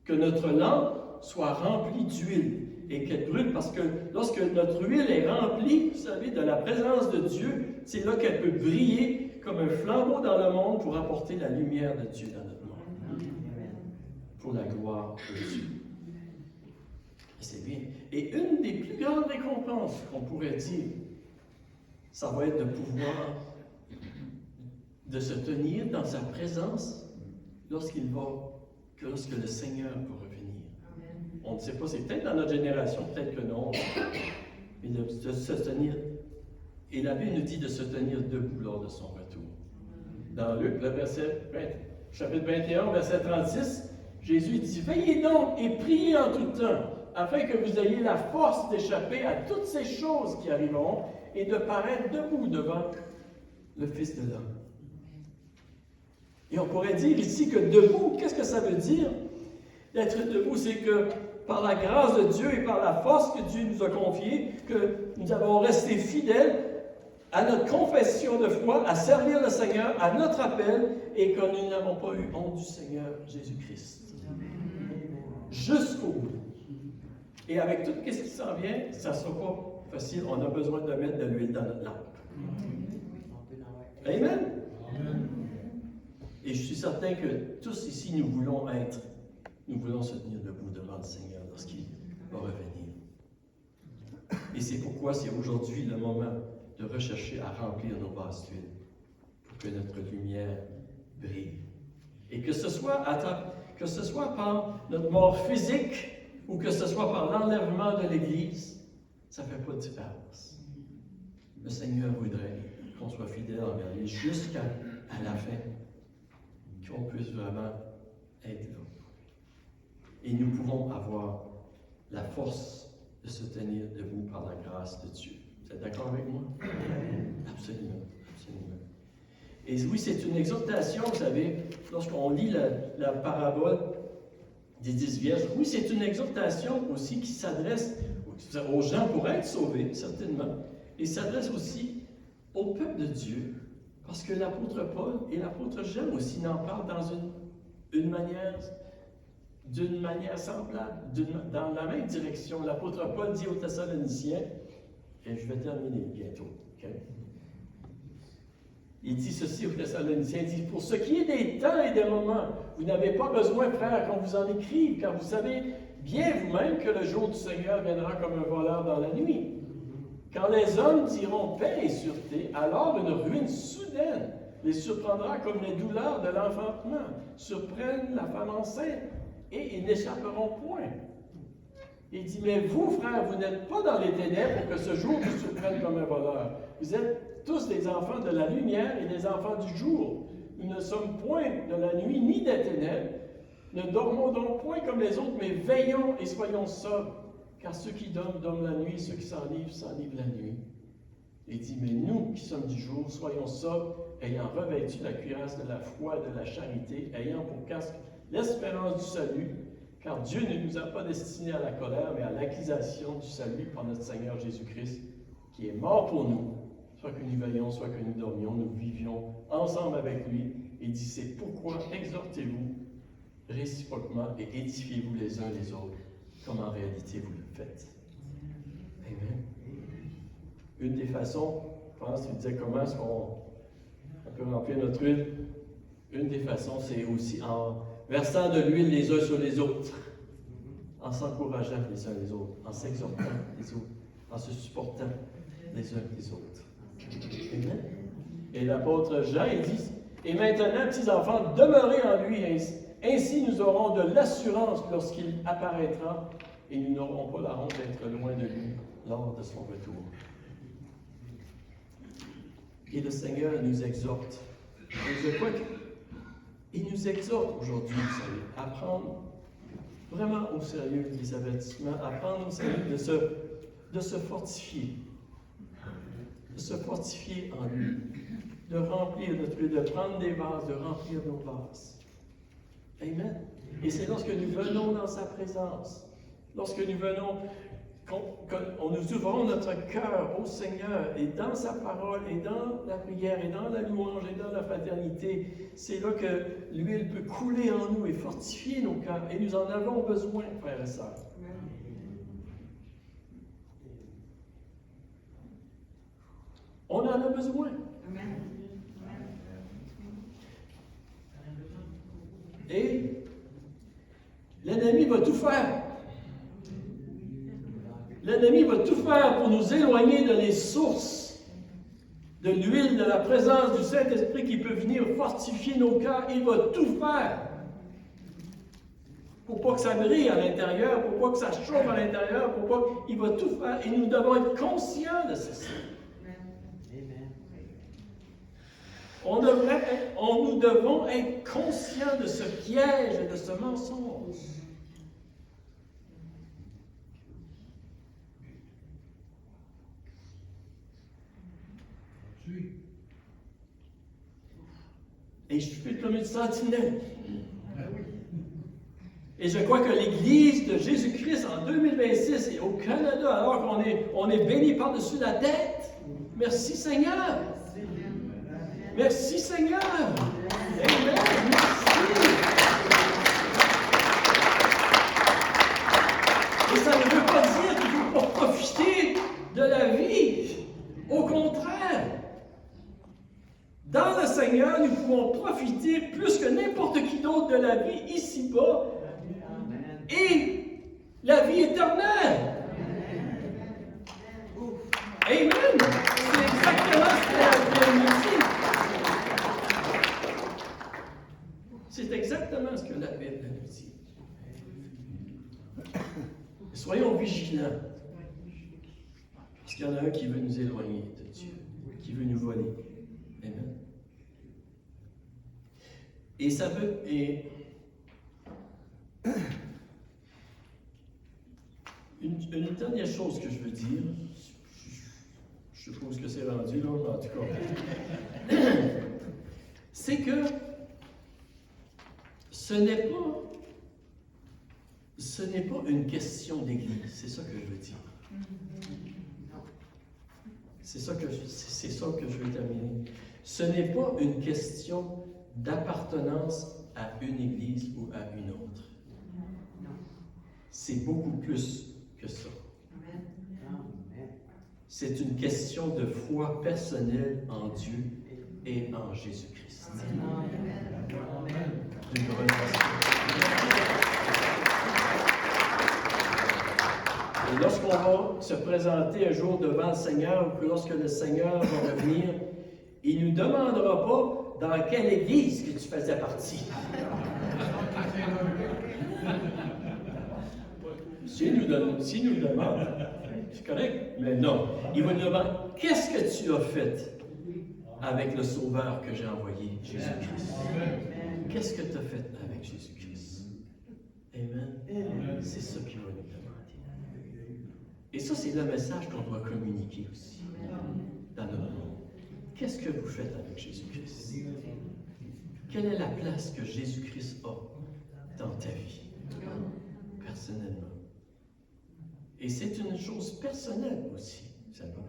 Que notre lampe soit remplie d'huile et qu'elle brûle, parce que lorsque notre huile est remplie, vous savez, de la présence de Dieu, c'est là qu'elle peut briller comme un flambeau dans le monde pour apporter la lumière de Dieu dans notre monde. Pour la gloire de Dieu. C'est bien. Et une des plus grandes récompenses qu'on pourrait dire, ça va être de pouvoir de se tenir dans sa présence lorsque le Seigneur va revenir. On ne sait pas, c'est peut-être dans notre génération, peut-être que non, mais de se tenir. Et la Bible nous dit de se tenir debout lors de son retour. Dans Luc, le chapitre 21, verset 36, Jésus dit, « Veillez donc et priez en tout temps, afin que vous ayez la force d'échapper à toutes ces choses qui arriveront et de paraître debout devant le Fils de l'homme. » Et on pourrait dire ici que debout, qu'est-ce que ça veut dire? D'être debout, c'est que par la grâce de Dieu et par la force que Dieu nous a confiée, que nous avons resté fidèles à notre confession de foi, à servir le Seigneur, à notre appel, et que nous n'avons pas eu honte du Seigneur Jésus-Christ. Jusqu'au bout. Et avec tout ce qui s'en vient, ça ne sera pas facile. On a besoin de mettre de l'huile dans notre lampe. Amen? Et je suis certain que tous ici, nous voulons se tenir debout devant le Seigneur lorsqu'il va revenir. Et c'est pourquoi c'est aujourd'hui le moment de rechercher à remplir nos vases d'huile pour que notre lumière brille. Et que ce soit par notre mort physique ou que ce soit par l'enlèvement de l'Église, ça ne fait pas de différence. Le Seigneur voudrait qu'on soit fidèle envers lui jusqu'à la fin, qu'on puisse vraiment être là. Et nous pouvons avoir la force de se tenir debout par la grâce de Dieu. Vous êtes d'accord avec moi? Absolument, absolument. Et oui, c'est une exhortation, vous savez, lorsqu'on lit la parabole des 10 vierges, oui, c'est une exhortation aussi qui s'adresse aux gens pour être sauvés, certainement, et s'adresse aussi au peuple de Dieu, parce que l'apôtre Paul et l'apôtre Jean aussi n'en parlent dans d'une manière semblable, dans la même direction. L'apôtre Paul dit aux Thessaloniciens, et je vais terminer bientôt, okay? Il dit ceci aux Thessaloniciens, il dit, « Pour ce qui est des temps et des moments, vous n'avez pas besoin, frères, qu'on vous en écrive, car vous savez bien vous-même que le jour du Seigneur viendra comme un voleur dans la nuit. Quand les hommes diront paix et sûreté, alors une ruine soudaine les surprendra comme les douleurs de l'enfantement surprennent la femme enceinte, et ils n'échapperont point. » Il dit, « Mais vous, frères, vous n'êtes pas dans les ténèbres pour que ce jour vous surprenne comme un voleur. Vous êtes tous des enfants de la lumière et des enfants du jour. Nous ne sommes point de la nuit ni des ténèbres. Ne dormons donc point comme les autres, mais veillons et soyons sobres. Car ceux qui dorment, dorment la nuit, ceux qui s'enivrent la nuit. Il dit, mais nous qui sommes du jour, soyons sobres, ayant revêtu la cuirasse de la foi et de la charité, ayant pour casque l'espérance du salut, car Dieu ne nous a pas destinés à la colère, mais à l'acquisition du salut par notre Seigneur Jésus-Christ, qui est mort pour nous. Soit que nous veillions, soit que nous dormions, nous vivions ensemble avec lui. Il dit, c'est pourquoi exhortez-vous réciproquement et édifiez-vous les uns les autres, comme en réalité vous le faites. Amen. Une des façons, je pense, il disait comment est-ce qu'on peut remplir notre huile. Une des façons, c'est aussi en versant de l'huile les uns sur les autres, en s'encourageant les uns les autres, en s'exhortant les autres, en se supportant les uns les autres. Amen. Et l'apôtre Jean, il dit, et maintenant, petits enfants, demeurez en lui, ainsi nous aurons de l'assurance lorsqu'il apparaîtra, et nous n'aurons pas la honte d'être loin de lui lors de son retour. Et le Seigneur nous exhorte. Et je crois qu'il nous exhorte aujourd'hui, vous savez, à prendre vraiment au sérieux les avertissements, à prendre au sérieux de se fortifier. De se fortifier en lui. De remplir notre vie, de prendre des vases, de remplir nos vases. Amen. Et c'est lorsque nous venons dans sa présence, lorsque nous venons, qu'on nous ouvrons notre cœur au Seigneur et dans sa parole et dans la prière et dans la louange et dans la fraternité, c'est là que l'huile peut couler en nous et fortifier nos cœurs. Et nous en avons besoin, frères et sœurs. On en a besoin. Et l'ennemi va tout faire. L'ennemi va tout faire pour nous éloigner de les sources de l'huile, de la présence du Saint-Esprit qui peut venir fortifier nos cœurs. Il va tout faire pour pas que ça brille à l'intérieur, pour pas que ça chauffe à l'intérieur, pour pas... Il va tout faire et nous devons être conscients de ceci. Nous devons être conscients de ce piège et de ce mensonge. Et je suis comme une sentinelle. Et je crois que l'Église de Jésus-Christ en 2026 et au Canada, alors qu'on est béni par-dessus la tête, merci Seigneur. Merci Seigneur. Amen. Merci. Et ça ne veut pas dire qu'il ne faut pas profiter de la vie. Au contraire. Dans le Seigneur, nous pouvons profiter plus que n'importe qui d'autre de la vie ici-bas et la vie éternelle. Amen. C'est exactement ce que la Bible nous dit. C'est exactement ce que la Bible nous dit. Soyons vigilants. Parce qu'il y en a un qui veut nous éloigner de Dieu, qui veut nous voler. Amen. Et ça veut. Et une dernière chose que je veux dire, je suppose que c'est rendu là, en tout cas, c'est que ce n'est pas une question d'église, c'est ça que je veux dire. C'est ça que je veux terminer. Ce n'est pas une question d'appartenance à une église ou à une autre. C'est beaucoup plus que ça. C'est une question de foi personnelle en Dieu et en Jésus-Christ. D'une relation. Et lorsqu'on va se présenter un jour devant le Seigneur, ou que lorsque le Seigneur va revenir, il ne nous demandera pas dans quelle église que tu faisais partie. S'il nous demande, c'est correct, mais non. Il va nous demander, qu'est-ce que tu as fait avec le Sauveur que j'ai envoyé, Jésus-Christ? Qu'est-ce que tu as fait avec Jésus-Christ? Amen. C'est ça qu'il va nous demander. Et ça, c'est le message qu'on doit communiquer aussi dans notre monde. Qu'est-ce que vous faites avec Jésus-Christ? Quelle est la place que Jésus-Christ a dans ta vie, personnellement? Et c'est une chose personnelle aussi, ça va.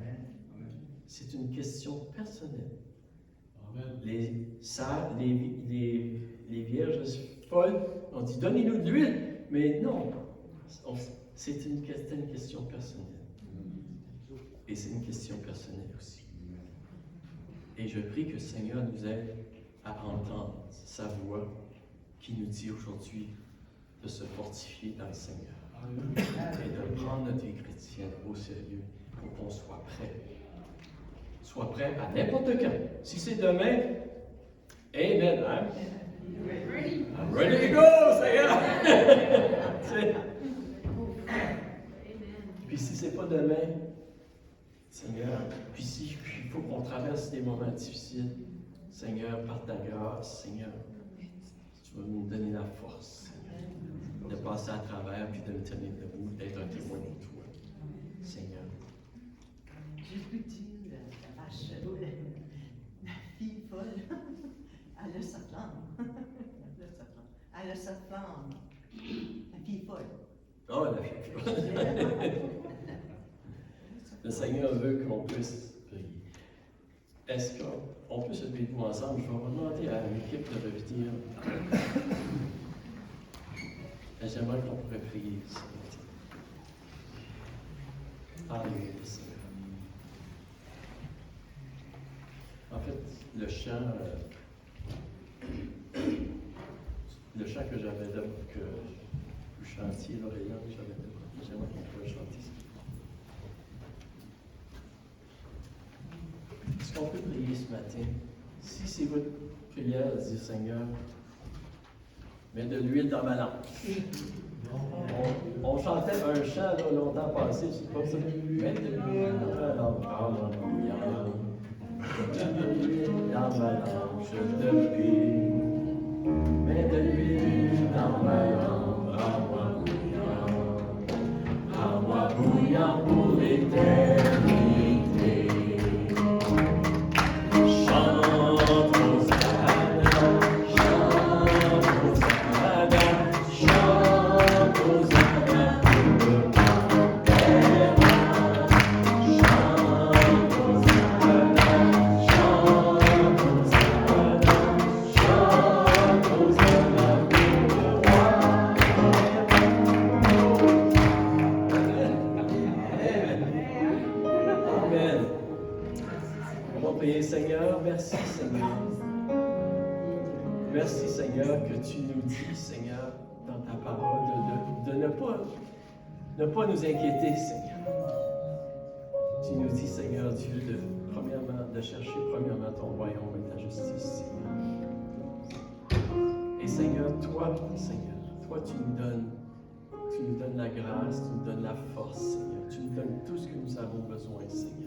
C'est une question personnelle. Les vierges folles ont dit, donnez-nous de l'huile, mais non, c'est une question personnelle. Et c'est une question personnelle aussi. Et je prie que le Seigneur nous aide à entendre sa voix qui nous dit aujourd'hui de se fortifier dans le Seigneur et de prendre notre vie chrétienne au sérieux pour qu'on soit prêt. Soit prêt à n'importe quand. Si c'est demain, amen, hein? I'm ready to go, Seigneur! Puis si c'est pas demain, Seigneur, puis si il faut qu'on traverse des moments difficiles, Seigneur, par ta grâce, Seigneur, tu vas nous donner la force, Seigneur, de passer à travers puis de me tenir debout, d'être un témoin pour toi, Seigneur. Je peux dire, la vache, la fille folle, elle a sa flamme. Elle a sa flamme. La fille folle. Oh, la fille folle. Le Seigneur veut qu'on puisse prier. Est-ce qu'on peut se lever debout ensemble? Je vais demander à l'équipe de revenir. J'aimerais qu'on pourrait prier ce matin. Alléluia, Seigneur. En fait, le chant que j'avais là, que vous chantiez, Lauréat, j'aimerais qu'on pourrait chanter ça. Est-ce qu'on peut prier ce matin? Si c'est votre prière, dire Seigneur, mets de l'huile dans ma lampe. On chantait un chant là, longtemps passé, je ne sais pas ça. Mets de l'huile dans ma lampe. Alléluia. Mets de l'huile dans ma lampe, je te prie. Mets de l'huile dans ma lampe, à moi bouillant pour l'éternité. Seigneur, merci Seigneur. Merci Seigneur que tu nous dis, Seigneur, dans ta parole, de ne pas nous inquiéter, Seigneur. Tu nous dis, Seigneur Dieu, de chercher premièrement ton royaume et ta justice, Seigneur. Et Seigneur, toi, tu nous donnes la grâce, tu nous donnes la force, Seigneur. Tu nous donnes tout ce que nous avons besoin, Seigneur.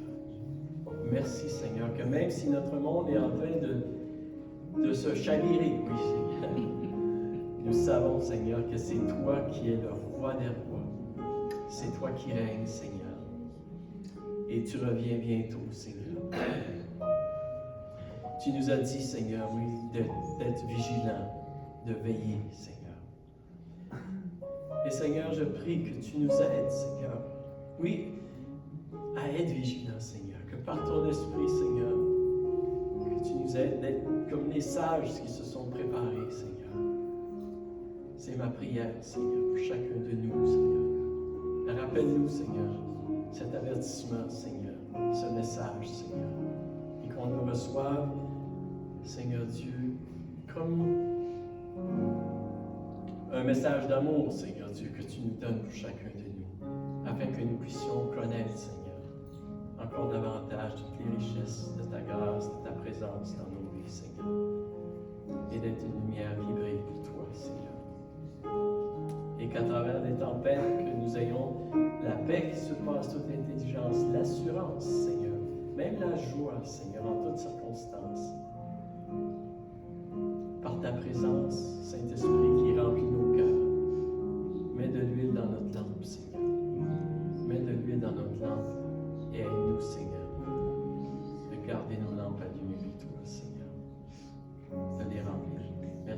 Merci Seigneur, que même si notre monde est en train de se chavirer, oui Seigneur, nous savons Seigneur que c'est toi qui es le roi des rois. C'est toi qui règnes Seigneur. Et tu reviens bientôt Seigneur. Tu nous as dit Seigneur, oui, d'être vigilant, de veiller Seigneur. Et Seigneur, je prie que tu nous aides Seigneur. Oui, à être vigilant Seigneur. Que par ton esprit, Seigneur, que tu nous aides d'être comme les sages qui se sont préparés, Seigneur. C'est ma prière, Seigneur, pour chacun de nous, Seigneur. Rappelle-nous, Seigneur, cet avertissement, Seigneur, ce message, Seigneur, et qu'on le reçoive, Seigneur Dieu, comme un message d'amour, Seigneur Dieu, que tu nous donnes pour chacun de nous, afin que nous puissions connaître, Seigneur, encore davantage toutes les richesses de ta grâce, de ta présence dans nos vies, Seigneur. Et d'être une lumière qui brille pour toi, Seigneur. Et qu'à travers des tempêtes, que nous ayons la paix qui surpasse toute l'intelligence, l'assurance, Seigneur, même la joie, Seigneur, en toutes circonstances. Par ta présence, Saint-Esprit, qui remplit nos cœurs,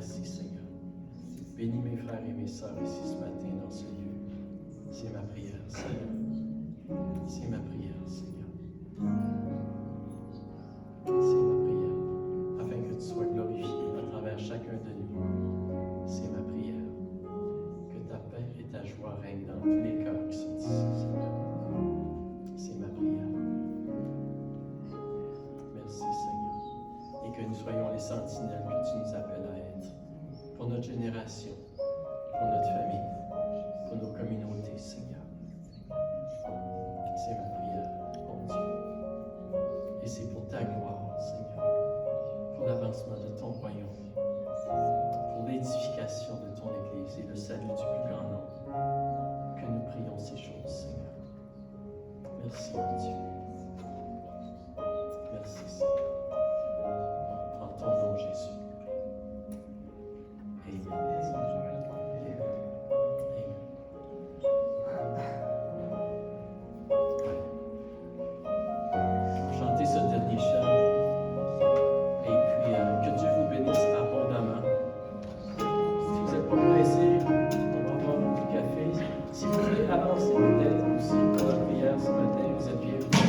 Merci, Seigneur. Bénis mes frères et mes sœurs ici ce matin dans ce lieu. C'est ma prière, Seigneur. C'est ma prière, Seigneur. C'est ma prière, afin que tu sois glorifié à travers chacun de nous. C'est ma prière. Que ta paix et ta joie règnent dans tous les cœurs qui sont ici, Seigneur. C'est ma prière. Merci, Seigneur. Et que nous soyons les sentinelles que tu nous appelles à être. Pour notre génération, pour notre famille, pour nos communautés, Seigneur. C'est ma prière, mon Dieu. Et c'est pour ta gloire, Seigneur. Pour l'avancement de ton royaume. Pour l'édification de ton Église et le salut du plus grand nombre. Que nous prions ces choses, Seigneur. Merci, mon Dieu. Merci, Seigneur. En ton nom, Jésus. Amen. Chantez ce dernier chant. Et puis, que Dieu vous bénisse abondamment. Si vous n'êtes pas pressé, on va boire un petit café. Si vous voulez avancer peut-être aussi pour la prière ce matin, vous êtes bienvenus.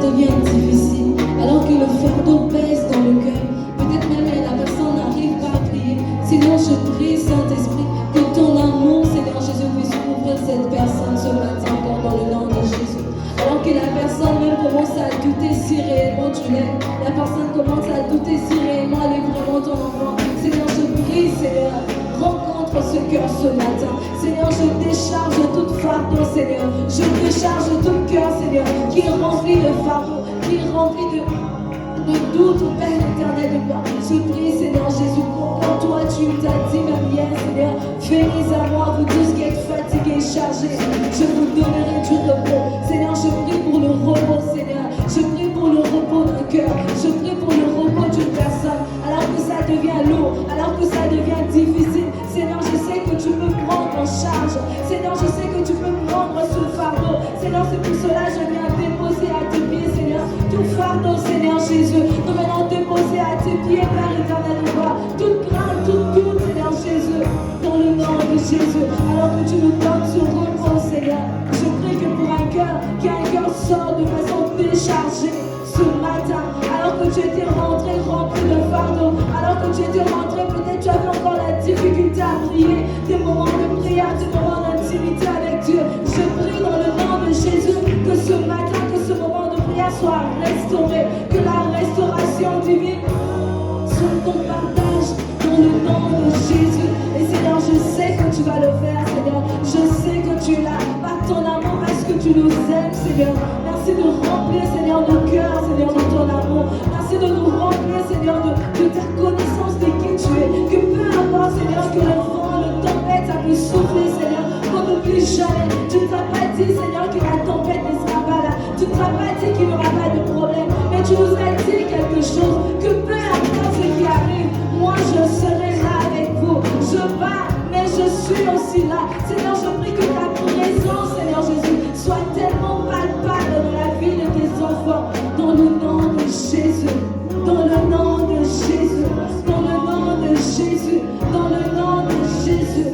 devient difficile, alors que le fardeau pèse dans le cœur, peut-être même la personne n'arrive pas à prier. Seigneur, je prie, Saint-Esprit, que ton amour, Seigneur Jésus, puisse couvrir cette personne ce matin encore dans le nom de Jésus. Alors que la personne même commence à douter si réellement tu l'aimes, la personne commence à douter si réellement elle est vraiment ton enfant. Seigneur, je prie, Seigneur, rencontre ce cœur ce matin. Seigneur, je décharge tout fardeau, Seigneur. Je décharge tout cœur, Seigneur, qui est rempli de fardeau, qui est rempli de doute, au Père éternel de gloire. Je prie, Seigneur Jésus, quand toi tu t'as dit, ma bien, Seigneur, venez à moi, vous tous qui êtes fatigués et chargés, je vous donnerai du repos. Seigneur, je prie pour le repos, Seigneur. Je prie pour le repos d'un cœur. Je prie pour le repos d'une personne. Alors que ça devient lourd, alors que ça devient difficile, Seigneur, je sais que tu peux prendre en charge. Seigneur, je sais que tu peux prendre ce fardeau. Seigneur, c'est pour cela que je viens déposer à tes pieds, Seigneur, tout fardeau, Seigneur Jésus. Nous venons déposer à tes pieds, Père éternel de gloire, toute crainte, toute doute, Seigneur Jésus, dans le nom de Jésus. Alors que tu nous donnes ce repos, Seigneur, je prie que pour un cœur, qu'un cœur sorte de façon déchargée ce matin, alors que tu étais rentré rempli de fardeau, alors que tu étais rentré, peut-être tu avais encore la difficulté à prier, des moments de prière, des moments d'intimité avec Dieu. Je prie dans le nom de Jésus que ce matin, que ce moment de prière soit restauré, que la restauration divine soit ton partage dans le nom de Jésus. Et Seigneur, je sais que tu vas le faire, Seigneur. Je sais que tu es là par ton amour, parce que tu nous aimes, Seigneur. Merci de remplir, Seigneur, nos cœurs, Seigneur, de ton amour. Merci de nous remplir, Seigneur, de ta connaissance de qui tu es. Que peu importe, Seigneur, que le vent, le tempête, ça peut souffler, Seigneur, qu'on n'oublie jamais. Tu ne t'as pas dit, Seigneur, que la tempête ne sera pas là. Tu ne t'as pas dit qu'il n'y aura pas de problème. Mais tu nous as dit quelque chose, que peu importe ce qui arrive, moi je serai là avec vous. Je pars, mais je suis aussi là. Seigneur, je prie que ta présence, Seigneur Jésus, soit tellement palpable dans la vie de tes enfants. Dans le nom de Jésus, dans le nom de Jésus, dans le nom de Jésus, dans le nom de Jésus.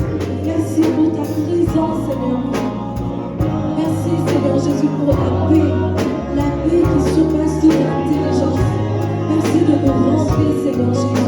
Merci pour ta présence, Seigneur. Merci, Seigneur Jésus, pour la paix qui surpasse toute intelligence. Merci de nous remplir, Seigneur Jésus.